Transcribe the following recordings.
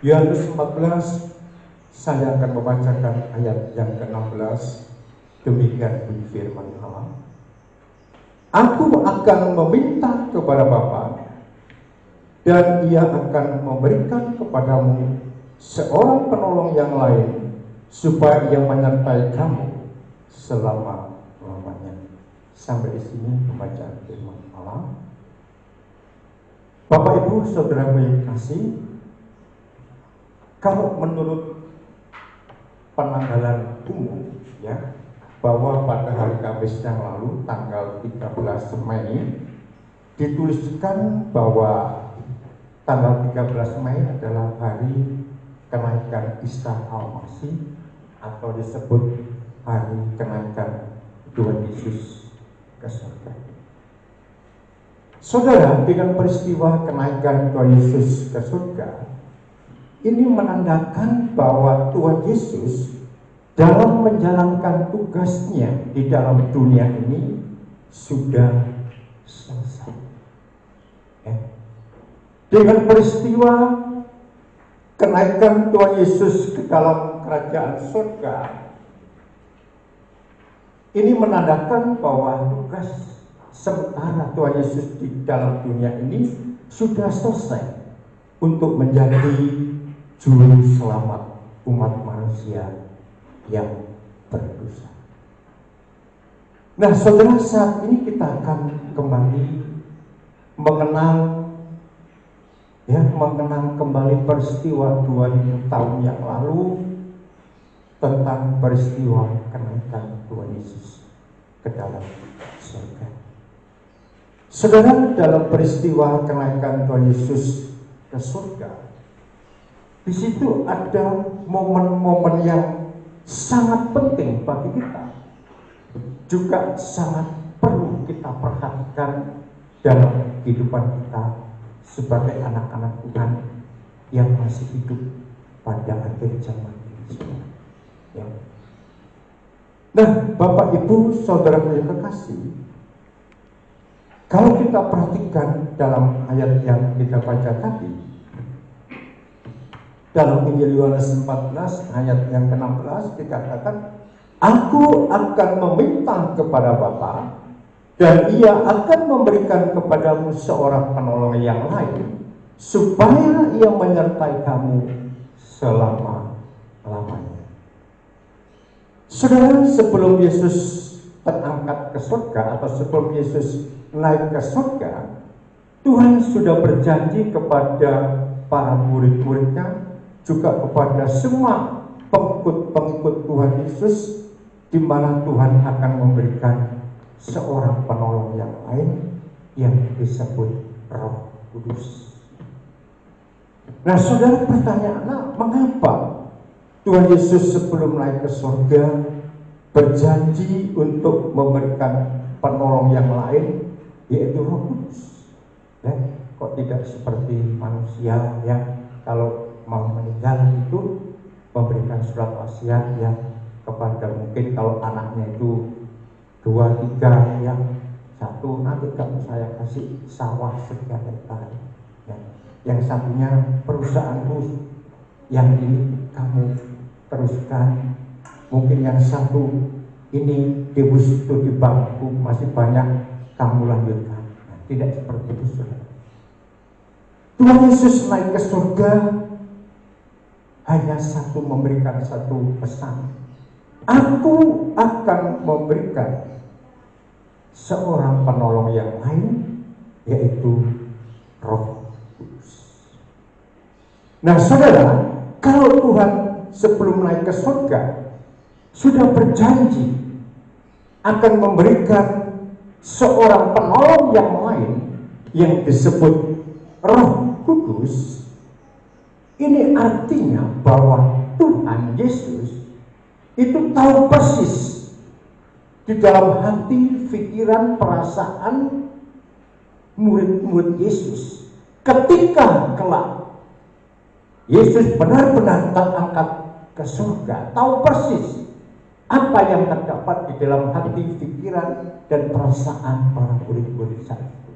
Yohanes 14, saya akan membacakan ayat yang ke-16. Demikian bunyi firman Allah. Aku akan meminta kepada Bapa, dan Ia akan memberikan kepadamu seorang penolong yang lain, supaya Ia menyertai kamu selama-lamanya. Sampai di sini pembacaan firman Allah. Bapak Ibu Saudara yang kasih, kalau menurut penanggalan umum ya, bahwa pada hari Kamis yang lalu tanggal 13 Mei dituliskan bahwa tanggal 13 Mei adalah hari kenaikan Isa Al-Masih, atau disebut hari kenaikan Tuhan Yesus ke surga. Saudara, dengan peristiwa kenaikan Tuhan Yesus ke surga, ini menandakan bahwa Tuhan Yesus dalam menjalankan tugasnya di dalam dunia ini sudah selesai. Dengan peristiwa kenaikan Tuhan Yesus ke dalam kerajaan surga, ini menandakan bahwa tugas sementara Tuhan Yesus di dalam dunia ini sudah selesai untuk menjadi juru selamat umat manusia yang berdosa. Nah, saudara, saat ini kita akan kembali mengenang kembali peristiwa 2000 tahun yang lalu tentang peristiwa kenaikan Tuhan Yesus ke dalam surga. Saudara, dalam peristiwa kenaikan Tuhan Yesus ke surga, di situ ada momen-momen yang sangat penting bagi kita, juga sangat perlu kita perhatikan dalam kehidupan kita sebagai anak-anak Tuhan yang masih hidup pada akhir zaman ini. Ya. Nah, Bapak Ibu Saudara yang kekasih, kalau kita perhatikan dalam ayat yang kita baca tadi, dalam Injil Yohanes 14 ayat yang ke-16 dikatakan, Aku akan meminta kepada Bapa, dan Ia akan memberikan kepadamu seorang penolong yang lain, supaya Ia menyertai kamu selama-lamanya. Saudara, sebelum Yesus terangkat ke surga, atau sebelum Yesus naik ke surga, Tuhan sudah berjanji kepada para murid-muridnya, juga kepada semua pengikut-pengikut Tuhan Yesus, di mana Tuhan akan memberikan seorang penolong yang lain yang disebut Roh Kudus. Nah, saudara, pertanyaannya, mengapa Tuhan Yesus sebelum naik ke surga berjanji untuk memberikan penolong yang lain, yaitu Roh Kudus? Kok tidak seperti manusia yang kalau mau meninggal itu memberikan surat wasiat ya kepada, mungkin kalau anaknya itu 2, 3, yang satu nanti kamu saya kasih sawah sekian hektar, ya. Yang satunya perusahaanku, yang ini kamu teruskan, mungkin yang satu ini deposito di bankku masih banyak, kamu lanjutkan. Nah, tidak seperti itu, saudara. Tuhan Yesus naik ke surga hanya memberikan satu pesan. Aku akan memberikan seorang penolong yang lain, yaitu Roh Kudus. Nah, saudara, kalau Tuhan sebelum naik ke surga sudah berjanji akan memberikan seorang penolong yang lain yang disebut Roh Kudus, ini artinya bahwa Tuhan Yesus itu tahu persis di dalam hati, pikiran, perasaan murid-murid Yesus ketika kelak Yesus benar-benar terangkat ke surga, tahu persis apa yang terdapat di dalam hati, pikiran, dan perasaan para murid-murid saat itu.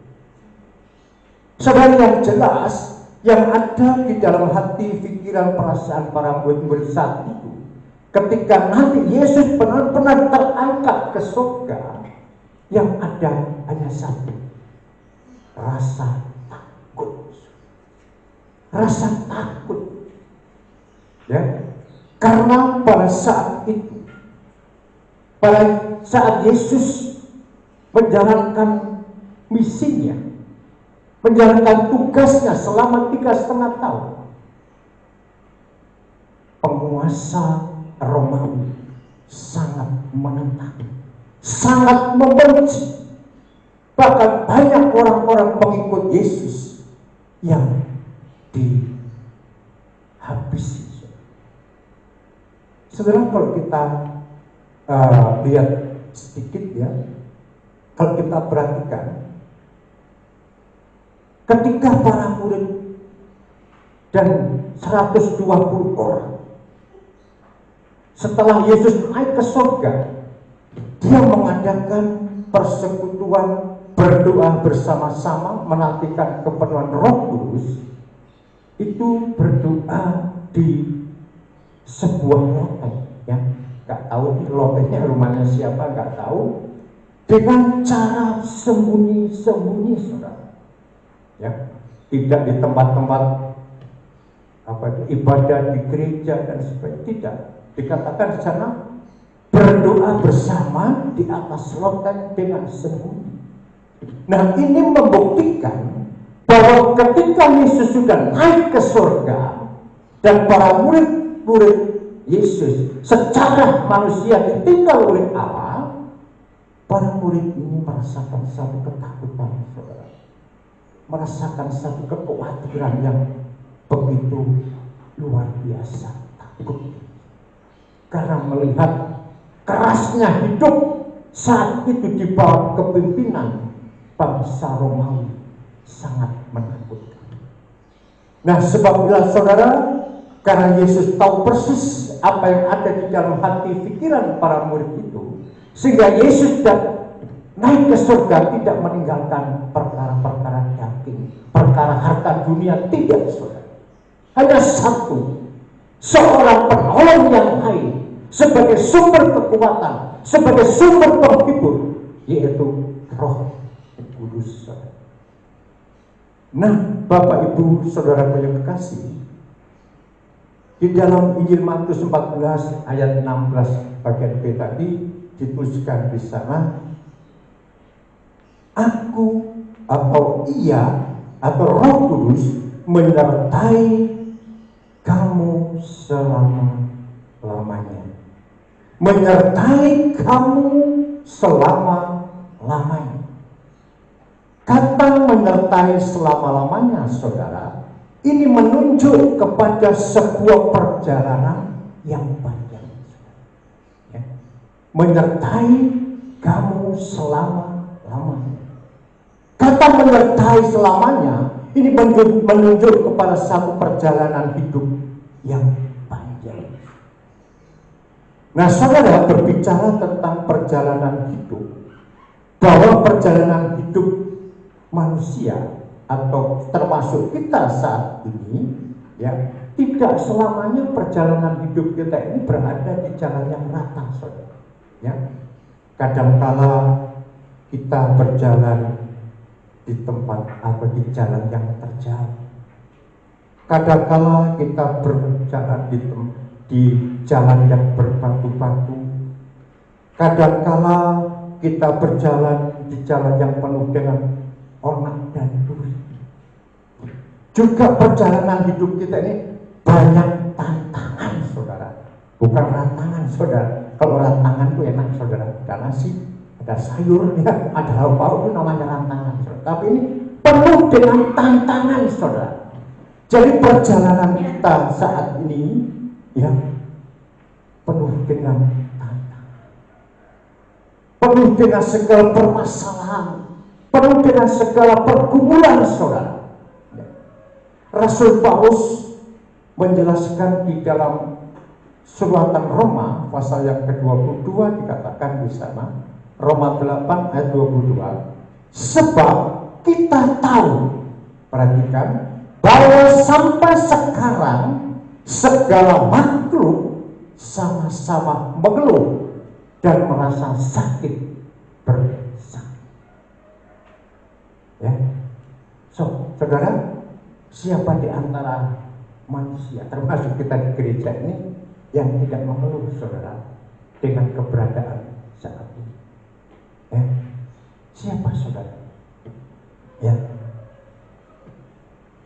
Saudara, yang jelas yang ada di dalam hati, pikiran, perasaan para murid-murid saat itu, ketika nanti Yesus benar-benar terangkat ke surga, yang ada hanya satu, rasa takut. Rasa takut, ya, karena pada saat itu, pada saat Yesus menjalankan misinya, menjalankan tugasnya selama 3,5 tahun, penguasa Romawi sangat menentang, sangat membenci. Bahkan banyak orang-orang pengikut Yesus yang dihabisi. Saudara, kalau kita lihat sedikit ya, kalau kita perhatikan, ketika para murid dan 120 orang setelah Yesus naik ke surga, dia mengadakan persekutuan, berdoa bersama-sama, menantikan kepenuhan Roh Kudus. Itu berdoa di sebuah loteng, ya, nggak tahu lotengnya rumahnya siapa, nggak tahu, dengan cara sembunyi-sembunyi, saudara, ya, tidak di tempat-tempat ibadah di gereja dan sebagainya, tidak. Dikatakan di sana berdoa bersama di atas loteng dengan sembunyi. Nah, ini membuktikan bahwa ketika Yesus sudah naik ke surga dan para murid-murid Yesus secara manusia ditinggal oleh Allah, para murid ini merasakan satu ketakutan, saudara, merasakan satu kekhawatiran yang begitu luar biasa, takut, karena melihat kerasnya hidup saat itu di bawah kepimpinan bangsa Romawi sangat menakutkan. Nah, sebab itulah saudara, karena Yesus tahu persis apa yang ada di dalam hati pikiran para murid itu, sehingga Yesus sudah naik ke surga, tidak meninggalkan perkara-perkara daging, perkara harta dunia, tidak, saudara. Hanya satu, seorang penolong yang lain sebagai sumber kekuatan, sebagai sumber penghibur, yaitu Roh Kudus. Nah, Bapak Ibu Saudara yang kekasih, di dalam Injil Matius 14 ayat 16 bagian B tadi dituliskan di sana, Aku atau Ia atau Roh Kudus menyertai kamu selama-lamanya. Menyertai kamu selama-lamanya. Kata menyertai selama-lamanya, saudara, ini menunjuk kepada sebuah perjalanan yang panjang. Ya. Menyertai kamu selama-lamanya. Kata menyertai selamanya ini menunjuk kepada satu perjalanan hidup yang panjang. Nah, saudara, berbicara tentang perjalanan hidup, bahwa perjalanan hidup manusia atau termasuk kita saat ini, ya, tidak selamanya perjalanan hidup kita ini berada di jalan yang rata, saudara. Ya, kadangkala kita berjalan di tempat atau di jalan yang terjal. Kadangkala kita berjalan di jalan yang berbatu-batu. Kadangkala kita berjalan di jalan yang penuh dengan onak dan duri. Juga perjalanan hidup kita ini banyak tantangan, saudara. Bukan rantangan, saudara. Kalau rantangan itu enak, saudara. Ada nasi, ada sayur, ya, ada lauk, itu namanya rantangan, saudara. Tapi ini penuh dengan tantangan, saudara. Jadi perjalanan kita saat ini, ya, penuh dengan tantangan, penuh dengan segala permasalahan, penuh dengan segala pergumulan, saudara. Rasul Paulus menjelaskan di dalam suratan Roma pasal yang ke-22, dikatakan di sana, Roma 8 ayat 22, sebab kita tahu, perhatikan, bahwa sampai sekarang segala makhluk sama-sama mengeluh dan merasa sakit bersama. Ya, saudara, siapa di antara manusia, termasuk kita di gereja ini, yang tidak mengeluh, saudara, dengan keberadaan saat ini? Ya, siapa, saudara? Ya,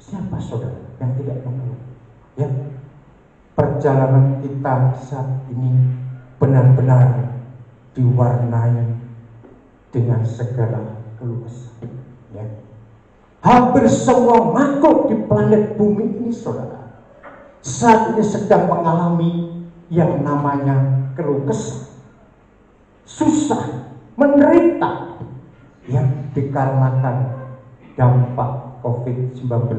siapa, saudara, yang tidak mengeluh? Ya, perjalanan kita saat ini benar-benar diwarnai dengan segala keluh kesah. Ya, hampir semua makhluk di planet bumi ini, saudara, saat ini sedang mengalami yang namanya keluh kesah, susah, menderita, yang dikarenakan dampak COVID-19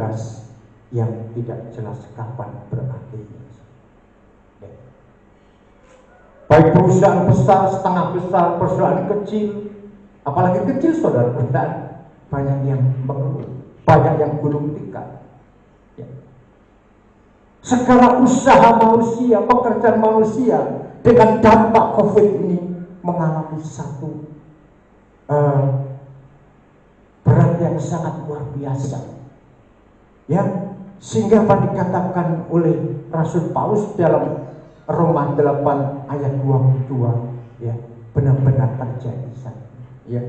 yang tidak jelas kapan berakhirnya. Baik perusahaan besar, setengah besar, perusahaan kecil, apalagi kecil, saudara, banyak yang mengeluh, banyak yang gulung tikar. Ya. Segala usaha manusia, pekerjaan manusia dengan dampak COVID ini mengalami satu berat yang sangat luar biasa. Ya, sehingga apa dikatakan oleh Rasul Paulus dalam Roma 8 ayat 22, ya, benar-benar terjadi saat ini. Ya.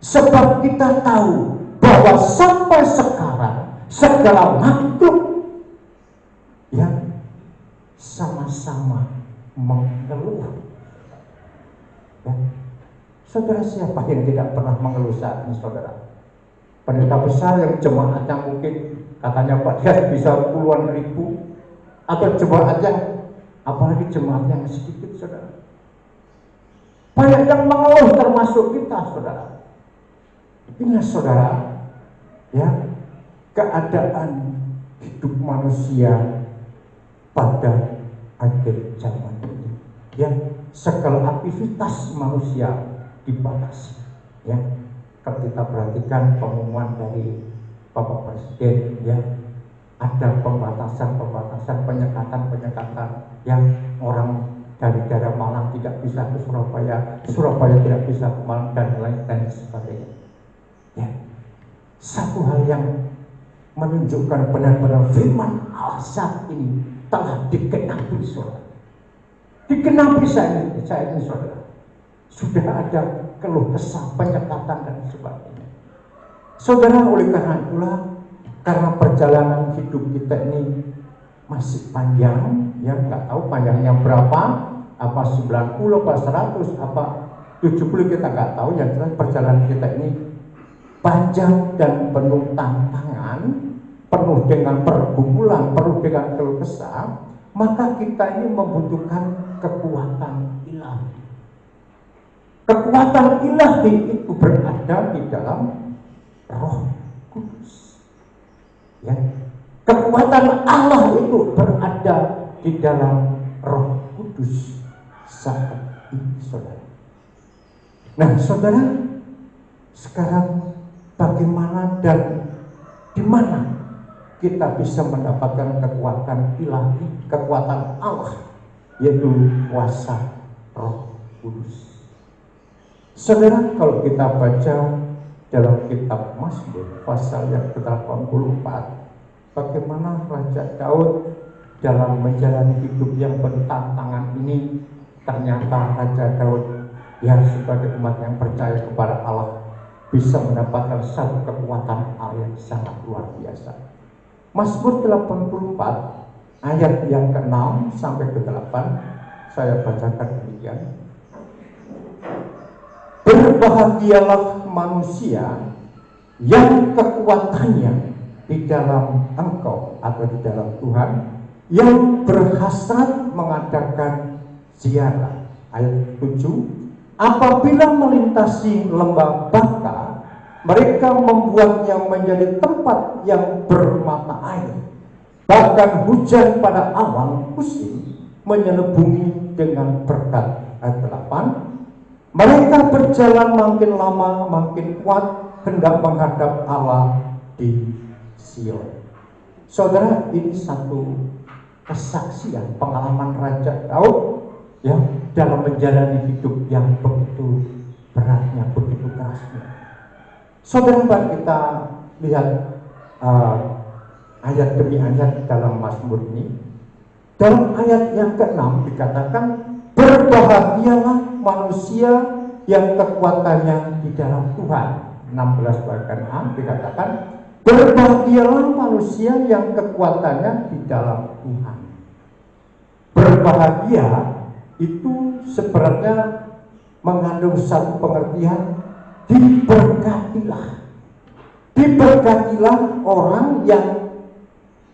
Sebab kita tahu bahwa sampai sekarang segala makhluk yang sama-sama mengeluh. Ya. Saudara, siapa yang tidak pernah mengeluh saat ini, saudara? Pendeta besar yang jemaatnya mungkin katanya Pak Dias bisa puluhan ribu, atau jemaat yang, apalagi jemaat yang sedikit, saudara, banyak yang mengeluh, termasuk kita, saudara. Ingat, saudara, ya, keadaan hidup manusia pada akhir zaman ini, ya, segala aktivitas manusia dibatasi. Ya, kalau kita perhatikan pengumuman dari Bapak Presiden, ya, ada pembatasan, penyekatan yang orang dari daerah Malang tidak bisa ke Surabaya, Surabaya tidak bisa ke Malang, dan lain sebagainya. Ya, satu hal yang menunjukkan benar-benar firman Allah saat ini telah digenapi, saudara. Digenapi saya ini, saudara. Sudah ada keluh kesah, penyekatan dan sebagainya. Saudara, oleh karena itulah, karena perjalanan hidup kita ini masih panjang, ya, nggak tahu panjangnya berapa, apa 90, apa 100, apa 70, kita nggak tahu. Yang jelas perjalanan kita ini panjang dan penuh tantangan, penuh dengan pergumulan, penuh dengan keluh kesah. Maka kita ini membutuhkan kekuatan ilahi. Kekuatan ilahi itu berada di dalam Roh Kudus. Ya, kekuatan Allah itu berada di dalam Roh Kudus saat ini, saudara. Nah, saudara, sekarang bagaimana dan di mana kita bisa mendapatkan kekuatan ilahi, kekuatan Allah, yaitu kuasa Roh Kudus. Saudara, kalau kita baca dalam kitab Mazmur pasal yang ke-84, bagaimana Raja Daud dalam menjalani hidup yang bertantangan ini, ternyata Raja Daud yang sebagai umat yang percaya kepada Allah bisa mendapatkan satu kekuatan Allah yang sangat luar biasa. Mazmur 84 ayat yang ke-6 sampai ke-8, saya bacakan demikian. Berbahagialah manusia yang kekuatannya di dalam Engkau atau di dalam Tuhan, yang berhasrat mengadakan ziarah. Ayat 7, apabila melintasi lembah Baka, mereka membuatnya menjadi tempat yang bermata air. Bahkan hujan pada awal musim menyelubungi dengan berkat. Ayat 8, mereka berjalan makin lama makin kuat hendak menghadap Allah di Sion. Saudara, ini satu kesaksian pengalaman Raja Daud ya dalam menjalani hidup yang begitu beratnya, begitu kerasnya. Saudara, mari kita lihat ayat demi ayat dalam Mazmur ini. Dalam ayat yang ke-6 dikatakan, berbahagialah manusia yang kekuatannya di dalam Tuhan. 16 bagian A dikatakan, berbahagialah manusia yang kekuatannya di dalam Tuhan. Berbahagia itu sebenarnya mengandung satu pengertian, diberkatilah. Diberkatilah orang yang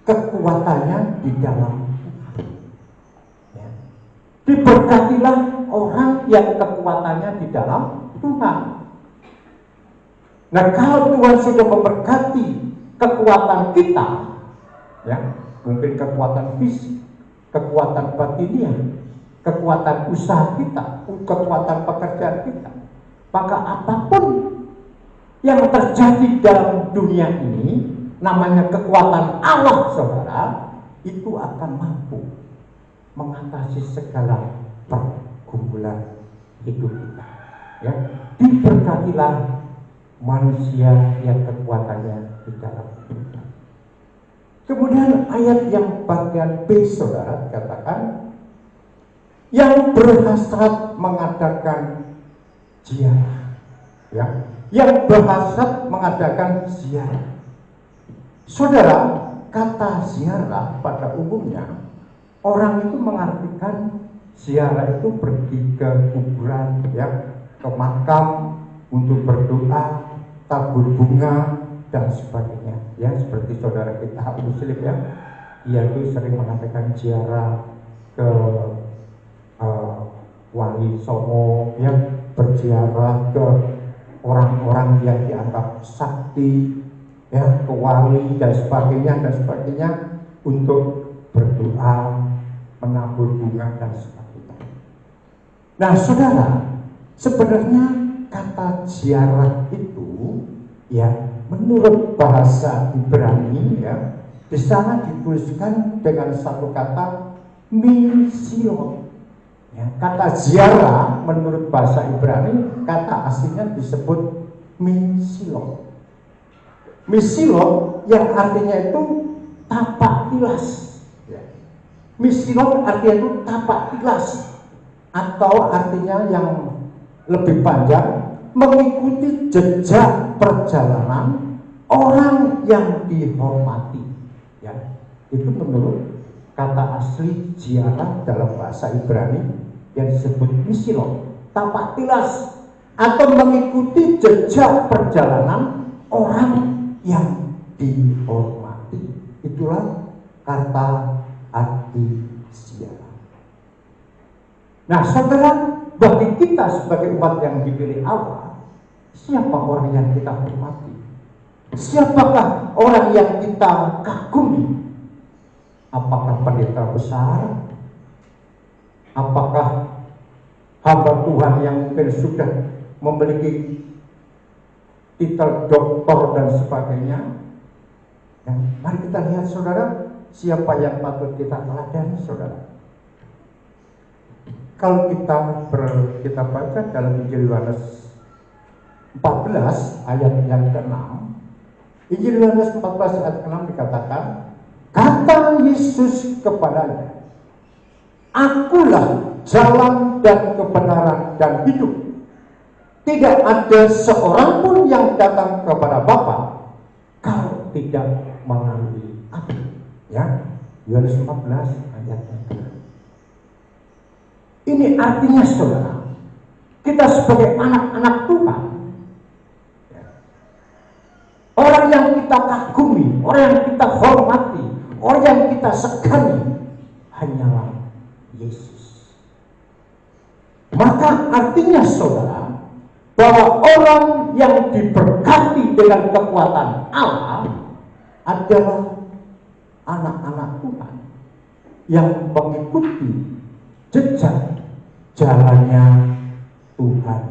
kekuatannya di dalam Tuhan. Ya. Diberkatilah orang yang kekuatannya di dalam Tuhan. Nah, kalau Tuhan sudah memberkati kekuatan kita, ya, mungkin kekuatan fisik, kekuatan batiniah, kekuatan usaha kita, kekuatan pekerjaan kita, maka apapun yang terjadi dalam dunia ini, namanya kekuatan Allah, saudara, itu akan mampu mengatasi segala pergumulan hidup kita. Ya, diberkatilah manusia yang kekuatannya di dalam Tuhan. Kemudian ayat yang bagian B, saudara, katakan, yang berhasrat mengadakan ziarah, ya, yang berhasrat mengadakan ziarah. Saudara, kata ziarah pada umumnya orang itu mengartikan ziarah itu pergi ke kuburan, ya, ke makam untuk berdoa, tabur bunga dan sebagainya, ya, seperti saudara kita Muslim, ya, dia itu sering mengatakan ziarah ke Wali Songo, ya, berziarah ke orang-orang yang dianggap sakti, ya, ke wali dan sebagainya untuk berdoa, menabur bunga dan sebagainya. Nah, saudara, sebenarnya kata ziarah itu, ya, menurut bahasa Ibrani, ya, di sana dituliskan dengan satu kata misilo. Ya, kata ziarah menurut bahasa Ibrani, kata aslinya disebut misilo. Misilo yang artinya itu tapak tilas. Ya. Misilo artinya itu tapak tilas, atau artinya yang lebih panjang, mengikuti jejak perjalanan orang yang dihormati. Ya, itu menurut kata asli ziarah dalam bahasa Ibrani yang disebut misilo, tapak tilas, atau mengikuti jejak perjalanan orang yang dihormati. Itulah kata arti ziarah. Nah, saudara, bagi kita sebagai umat yang dipilih Allah, siapa orang yang kita hormati? Siapakah orang yang kita kagumi? Apakah pendeta besar? Apakah hamba Tuhan yang mungkin sudah memiliki titel doktor dan sebagainya? Dan mari kita lihat, saudara, siapa yang patut kita teladani, saudara. Kalau kita baca dalam Injil Yohanes 14 ayat yang ke-6, Injil Yohanes 14 ayat ke-6 dikatakan, kata Yesus kepadanya, akulah jalan dan kebenaran dan hidup. Tidak ada seorang pun yang datang kepada Bapa kalau tidak melalui Aku. Ya, Yohanes 14 ayat yang ke-6. Ini artinya, saudara, kita sebagai anak-anak Tuhan, ya, orang yang kita kagumi, orang yang kita hormati, orang yang kita segani hanyalah Yesus. Maka artinya, saudara, bahwa orang yang diberkati dengan kekuatan Allah adalah anak-anak Tuhan yang mengikuti jejak jalannya Tuhan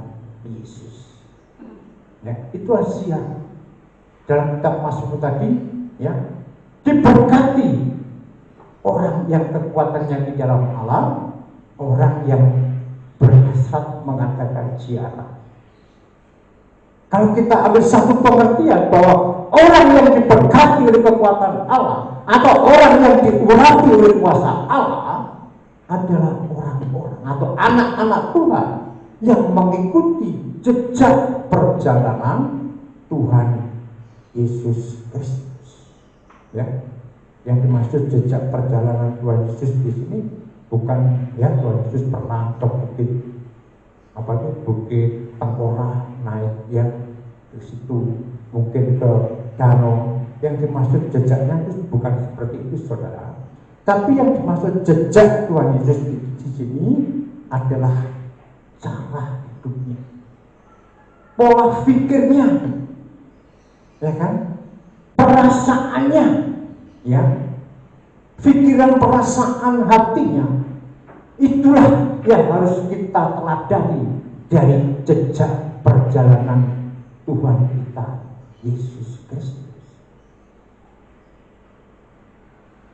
Yesus. Ya, itu Asia. Dalam kitab Mazmur tadi, ya, diberkati orang yang kekuatannya di dalam Allah, orang yang berhasrat mengatakan ziarah. Kalau kita ambil satu pengertian bahwa orang yang diberkati oleh kekuatan Allah atau orang yang diurapi oleh kuasa Allah adalah orang-orang atau anak-anak Tuhan yang mengikuti jejak perjalanan Tuhan Yesus Kristus. Ya, yang dimaksud jejak perjalanan Tuhan Yesus di sini bukan ya Tuhan Yesus pernah ke bukit Tengkorak naik ya di situ, mungkin ke danau. Yang dimaksud jejaknya itu bukan seperti itu, saudara. Tapi yang dimaksud jejak Tuhan Yesus di sini adalah cara hidupnya, pola pikirnya, ya kan, perasaannya, ya, pikiran perasaan hatinya. Itulah yang harus kita teladani dari jejak perjalanan Tuhan kita Yesus Kristus.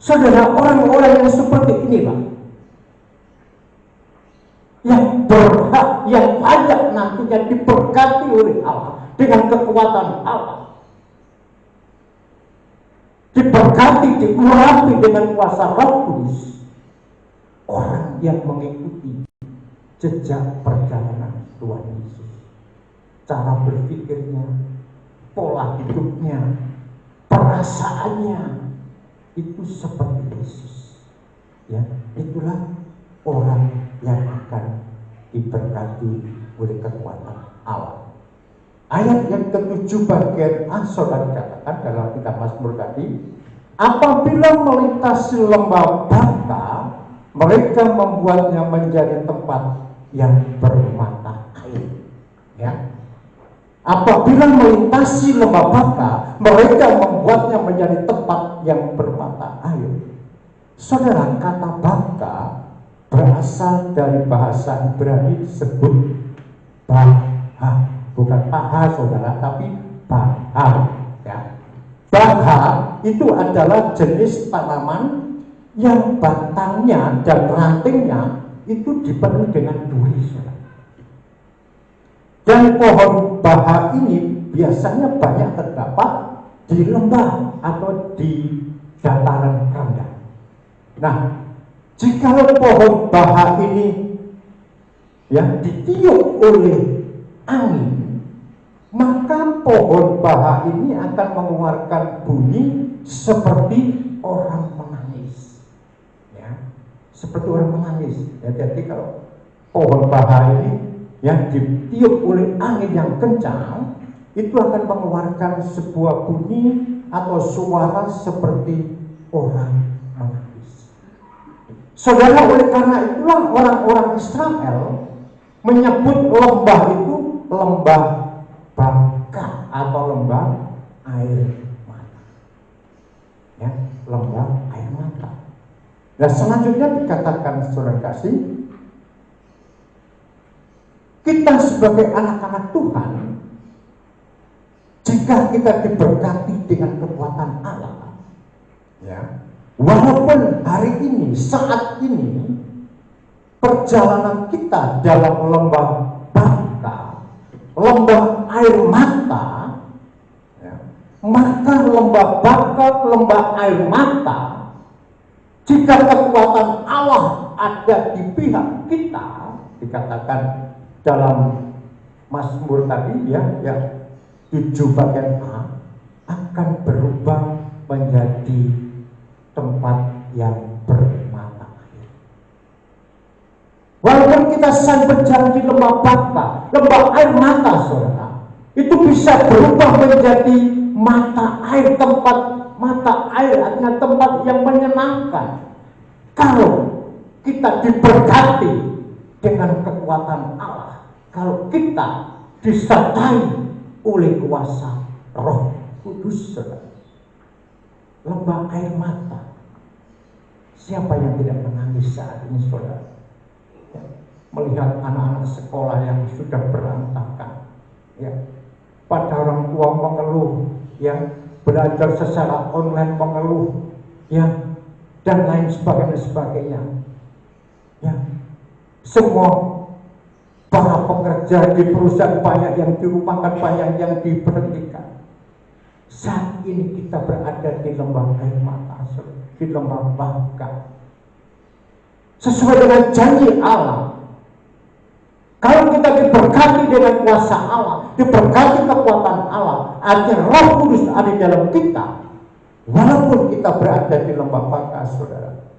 Saudara, orang-orang yang seperti inilah yang berhak, yang layak nantinya diberkati oleh Allah dengan kekuatan Allah, diberkati, diurapi dengan kuasa Roh Kudus. Orang yang mengikuti jejak perjalanan Tuhan Yesus, cara berpikirnya, pola hidupnya, perasaannya itu seperti Yesus. Ya, itulah orang yang akan diberkati oleh kekuatan Allah. Ayat yang ke-7 bagian A saudara katakan dalam kitab Mazmur tadi, apabila melintasi lembah Baka, mereka membuatnya menjadi tempat yang bermata air. Ya. Apabila melintasi lembah Baka, mereka membuatnya menjadi tempat yang bermata air. Saudara, kata Baka berasal dari bahasa Ibrani disebut Baha, bukan paha saudara, tapi Baha. Ya. Baha itu adalah jenis tanaman yang batangnya dan rantingnya itu dipenuhi dengan duri, saudara. Dan pohon Baha ini biasanya banyak terdapat di lembah atau di dataran rendah. Nah, jikalau pohon Baha ini yang ditiup oleh angin, maka pohon Baha ini akan mengeluarkan bunyi seperti orang menangis. Ya, seperti orang menangis. Ya, jadi kalau pohon Baha ini yang ditiup oleh angin yang kencang, itu akan mengeluarkan sebuah bunyi atau suara seperti orang menangis. Saudara, oleh karena itulah orang-orang Israel menyebut lembah itu lembah Baka atau lembah air mata. Ya, lembah air mata. Nah, selanjutnya dikatakan saudara kasih, kita sebagai anak-anak Tuhan, jika kita diberkati dengan kekuatan Allah, ya, walaupun hari ini, saat ini, perjalanan kita dalam lembah Baka, lembah air mata, ya, maka lembah Baka, lembah air mata, jika kekuatan Allah ada di pihak kita, dikatakan dalam Mazmur tadi ya, yang 7 bagian A, akan berubah menjadi tempat yang bermata air. Walaupun kita sedang berjalan di lembah Baka, lembah air mata, saudara, itu bisa berubah menjadi mata air, tempat mata air, artinya tempat yang menyenangkan. Kalau kita diberkati dengan kekuatan Allah, kalau kita disertai oleh kuasa Roh Kudus, saudara. Lembah air mata, siapa yang tidak menangis saat ini, saudara? Ya, melihat anak-anak sekolah yang sudah berantakan, ya, pada orang tua mengeluh, ya, belajar secara online, mengeluh, ya, dan lain sebagainya. Ya, semua para pekerja di perusahaan banyak yang dirumahkan, banyak yang diberhentikan. Saat ini kita berada di lembah air mata, di lembah baka. Sesuai dengan janji Allah. Kalau kita diberkati dengan kuasa Allah, diberkati kekuatan Allah, artinya Roh Kudus ada di dalam kita. Walaupun kita berada di lembah baka, saudara,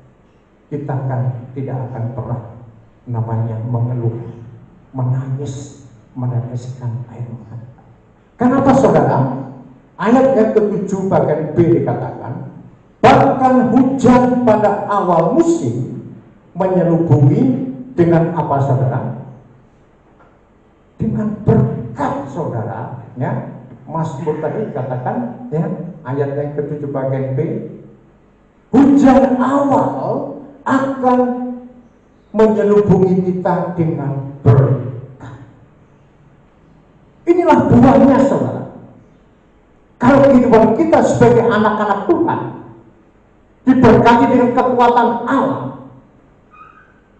kita tidak akan pernah namanya mengeluh, meneteskan air mata. Kenapa, saudara? Ayat yang ke-7 bagian B dikatakan, bahkan hujan pada awal musim menyelubungi dengan apa, saudara? Dengan berkat, saudara. Ya, Mazmur tadi dikatakan, ya, ayat yang ke-7 bagian B, hujan awal akan menyelubungi kita dengan berkat. Inilah buahnya, saudara. Kalau kehidupan kita sebagai anak-anak Tuhan diberkati dengan kekuatan Allah,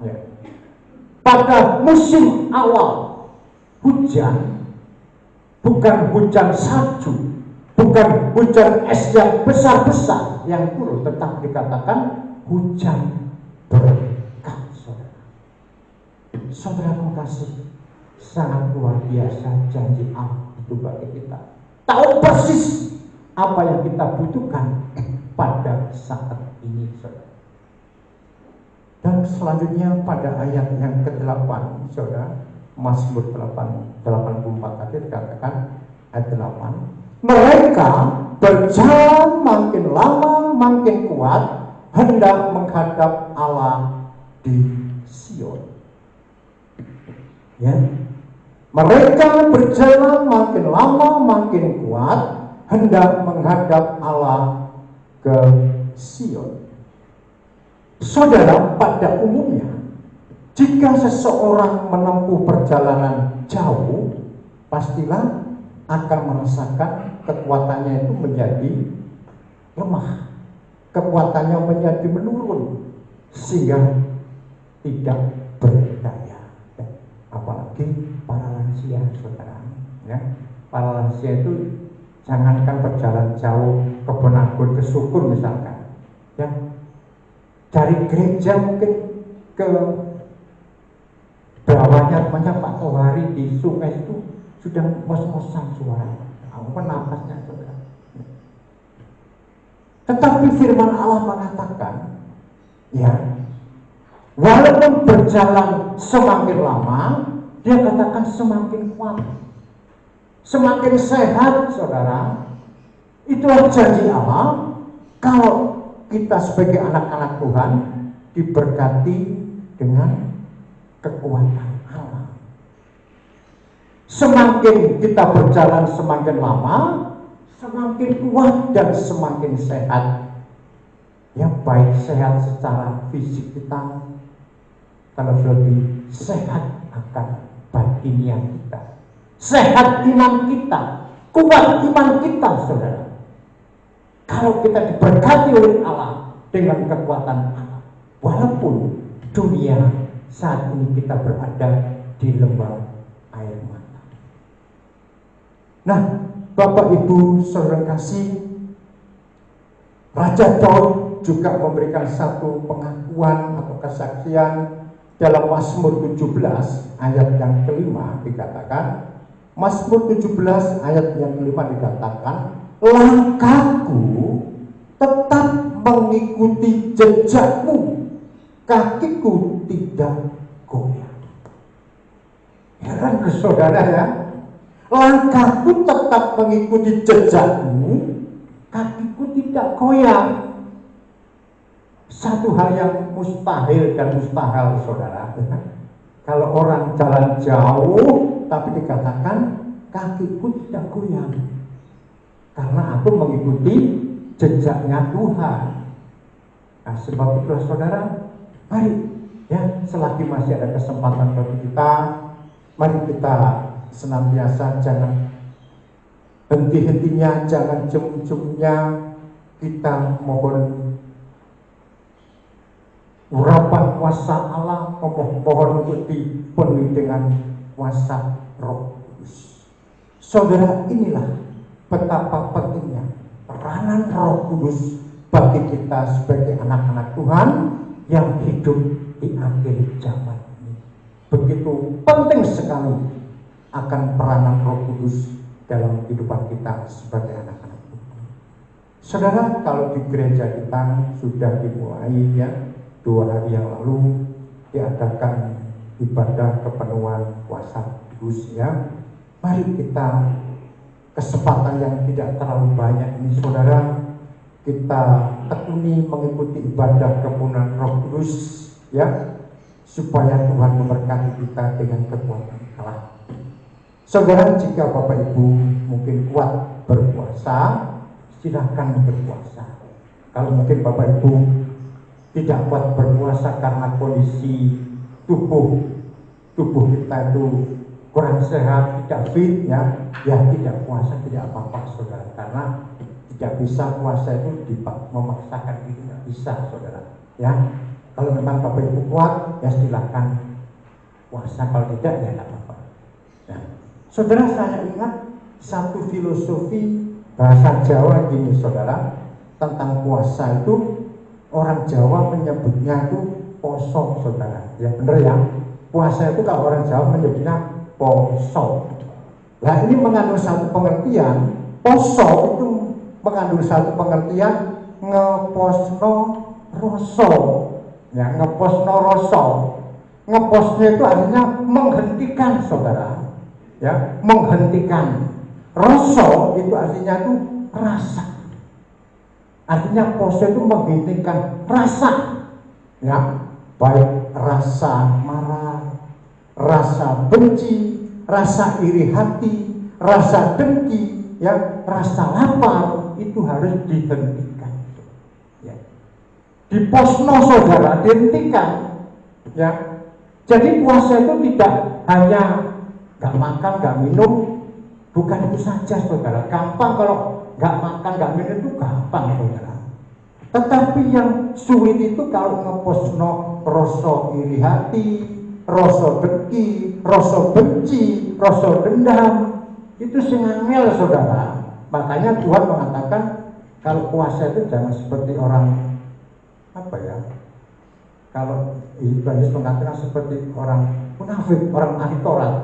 ya, pada musim awal hujan, bukan hujan salju, bukan hujan es yang besar-besar yang turun, tetapi dikatakan hujan berkat, saudara. Saudara kasih, sangat luar biasa janji Allah itu bagi kita. Tahu persis apa yang kita butuhkan pada saat ini, saudara. Dan selanjutnya pada ayat yang ke-8, saudara, Mazmur 84 tadi dikatakan ayat 8, mereka berjalan makin lama makin kuat, hendak menghadap Allah di Sion. Ya, mereka berjalan makin lama makin kuat, hendak menghadap Allah ke Sion. Saudara, pada umumnya jika seseorang menempuh perjalanan jauh, pastilah akan merasakan kekuatannya itu menjadi lemah, kekuatannya menjadi menurun, sehingga tidak berdaya. Apalagi para lansia, saudara. Ya, para lansia itu jangankan berjalan jauh ke Benagun, ke Sukun misalkan, ya, dari gereja mungkin ke bawahnya namanya Pak Tohari di sungai itu sudah ngos-ngosan suara, napasnya, saudara. Tetapi firman Allah mengatakan, ya, walaupun berjalan semakin lama, dia katakan semakin kuat, semakin sehat, saudara. Itulah janji Allah. Kalau kita sebagai anak-anak Tuhan diberkati dengan kekuatan Allah. Semakin kita berjalan semakin lama, semakin kuat dan semakin sehat. Ya, baik sehat secara fisik kita, kalau lebih sehat akan batiniah kita, sehat iman kita, kuat iman kita, saudara. Kalau kita diberkati oleh Allah dengan kekuatan Allah, walaupun dunia saat ini kita berada di lembah air mata. Nah, Bapak Ibu saudara kasih, Raja Daud juga memberikan satu pengakuan atau kesaksian dalam Mazmur 17 ayat yang kelima dikatakan, Mazmur 17 ayat yang kelima dikatakan, langkahku tetap mengikuti jejakmu, kakiku tidak goyah. Heran saudara ya, langkahku tetap mengikuti jejakmu, kakiku tidak goyah. Satu hal yang mustahil dan mustahil, saudara. Kalau orang jalan jauh tapi dikatakan kakiku tidak goyang, karena aku mengikuti jejaknya Tuhan. Nah, sebab itulah saudara, mari ya, selagi masih ada kesempatan bagi kita, mari kita senantiasa jangan henti-hentinya, jangan jum-jumnya kita mohon urapan kuasa Allah, mohon untuk dipenuhi dengan kuasa Roh Kudus. Saudara, inilah betapa pentingnya peranan Roh Kudus bagi kita sebagai anak-anak Tuhan yang hidup di akhir zaman ini. Begitu penting sekali akan peranan Roh Kudus dalam kehidupan kita sebagai anak-anak Tuhan. Saudara, kalau di gereja kita sudah dimulai ya, 2 hari yang lalu diadakan ibadah kepenuhan kuasa kudus ya. Mari kita kesempatan yang tidak terlalu banyak ini saudara, kita tekuni mengikuti ibadah kepenuhan Roh Kudus ya, supaya Tuhan memberkati kita dengan kekuatan Allah. Saudara, jika Bapak Ibu mungkin kuat berpuasa, silakan berpuasa. Kalau mungkin Bapak Ibu tidak kuat berpuasa karena kondisi tubuh kita itu kurang sehat, tidak fit ya tidak puasa tidak apa-apa saudara, karena tidak bisa puasa itu memaksakan diri, tidak bisa saudara ya. Kalau memang Bapak Ibu kuat ya silakan puasa, kalau tidak ya tidak apa-apa. Nah, saudara, saya ingat satu filosofi bahasa Jawa gini saudara, tentang puasa itu. Orang Jawa menyebutnya itu poso saudara, ya bener ya. Puasa itu kalau orang Jawa menyebutnya poso. Nah, ini mengandung satu pengertian, poso itu mengandung satu pengertian ngeposno roso, ya ngeposno roso. Ngeposnya itu artinya menghentikan saudara, ya menghentikan. Roso itu artinya itu rasa. Artinya poso itu menghentikan rasa, ya baik rasa marah, rasa benci, rasa iri hati, rasa dengki, ya rasa lapar itu harus dihentikan. Ya. Diposno saudara, dihentikan. Ya. Jadi puasa itu tidak hanya nggak makan, nggak minum, bukan itu saja saudara. Gampang kalau nggak makan, nggak minum itu gampang saudara. Tetapi yang sulit itu kalau ngeposno rasa iri hati, rasa dengki, rasa benci, rasa dendam, itu sengangel saudara. Makanya Tuhan mengatakan kalau puasa itu jangan seperti orang apa ya? Kalau Yesus mengatakan seperti orang munafik, orang ahli Taurat,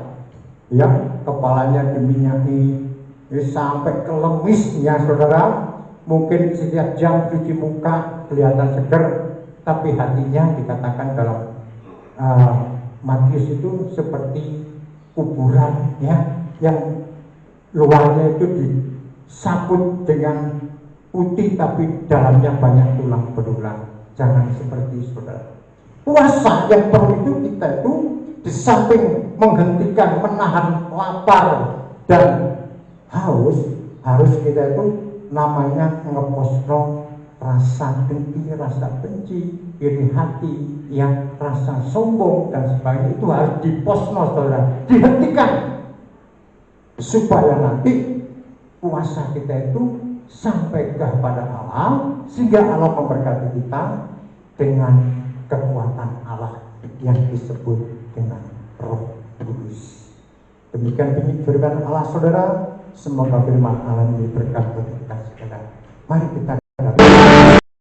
ya kepalanya diminyaki sampai ke lemisnya saudara. Mungkin setiap jam cuci muka kelihatan seger, tapi hatinya dikatakan dalam Matius itu seperti kuburan ya, yang luarnya itu disaput dengan putih tapi dalamnya banyak tulang belulang. Jangan seperti saudara. Puasa yang perlu itu kita itu di samping menghentikan, menahan lapar dan haus, harus kita itu namanya ngeposno rasa dengki, rasa benci, iri hati, yang rasa sombong dan sebagainya, itu harus diposno saudara, dihentikan supaya nanti puasa kita itu sampai kepada Allah, sehingga Allah memberkati kita dengan kekuatan Allah yang disebut dengan Roh Kudus. Demikian firman Allah saudara. Semoga firman Allah ini berkat bagi kita sekalian. Mari kita